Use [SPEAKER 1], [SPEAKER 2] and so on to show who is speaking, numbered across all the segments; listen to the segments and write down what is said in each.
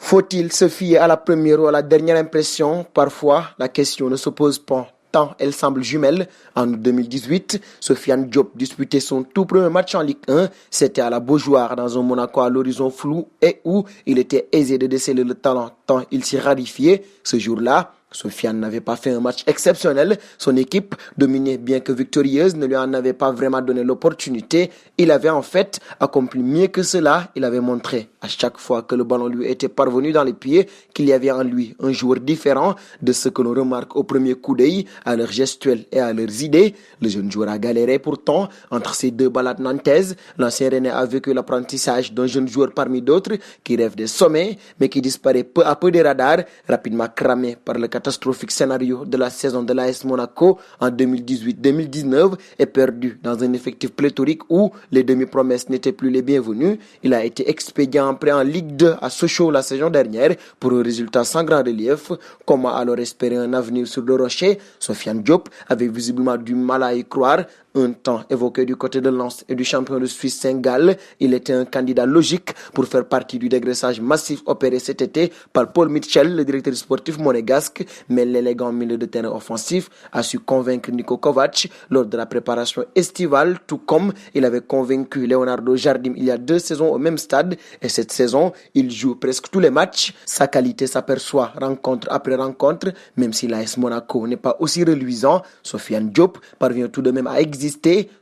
[SPEAKER 1] Faut-il se fier à la première ou à la dernière impression? Parfois, la question ne se pose pas tant elle semble jumelle. En 2018, Sofiane Diop disputait son tout premier match en Ligue 1. C'était à la Beaujoire, dans un Monaco à l'horizon flou et où il était aisé de déceler le talent tant il s'y rarifiait. Ce jour-là, Sofiane n'avait pas fait un match exceptionnel. Son équipe, dominée bien que victorieuse, ne lui en avait pas vraiment donné l'opportunité. Il avait en fait accompli mieux que cela. Il avait montré à chaque fois que le ballon lui était parvenu dans les pieds qu'il y avait en lui un joueur différent de ce que l'on remarque au premier coup d'œil à leurs gestuels et à leurs idées. Le jeune joueur a galéré pourtant entre ces deux balades nantaises. L'ancien Rennais a vécu l'apprentissage d'un jeune joueur parmi d'autres qui rêve des sommets mais qui disparaît peu à peu des radars, rapidement cramé par le catastrophique scénario de la saison de l'AS Monaco en 2018-2019 est perdu dans un effectif pléthorique où les demi-promesses n'étaient plus les bienvenues. Il a été expédié en prêt en Ligue 2 à Sochaux la saison dernière pour un résultat sans grand relief. Comment alors espérer un avenir sur le rocher? Sofiane Diop avait visiblement du mal à y croire. Un temps évoqué du côté de Lens et du champion de Suisse Saint-Gall, il était un candidat logique pour faire partie du dégraissage massif opéré cet été par Paul Mitchell, le directeur sportif monégasque, mais l'élégant milieu de terrain offensif a su convaincre Niko Kovac lors de la préparation estivale, tout comme il avait convaincu Leonardo Jardim il y a 2 saisons au même stade, et cette saison, il joue presque tous les matchs. Sa qualité s'aperçoit rencontre après rencontre, même si l'AS Monaco n'est pas aussi reluisant. Sofiane Diop parvient tout de même à exister.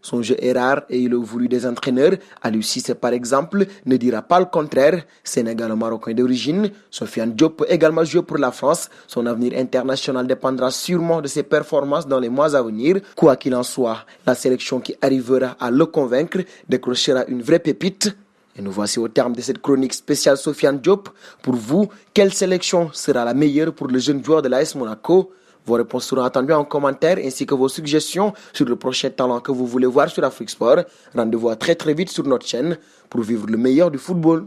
[SPEAKER 1] Son jeu est rare et il est voulu des entraîneurs. Aliou Cissé, par exemple, ne dira pas le contraire. Sénégalo-marocain d'origine, Sofiane Diop peut également jouer pour la France. Son avenir international dépendra sûrement de ses performances dans les mois à venir. Quoi qu'il en soit, la sélection qui arrivera à le convaincre décrochera une vraie pépite. Et nous voici au terme de cette chronique spéciale Sofiane Diop. Pour vous, quelle sélection sera la meilleure pour le jeune joueur de l'AS Monaco? Vos réponses seront attendues en commentaire ainsi que vos suggestions sur le prochain talent que vous voulez voir sur Afrique Sport. Rendez-vous très vite sur notre chaîne pour vivre le meilleur du football.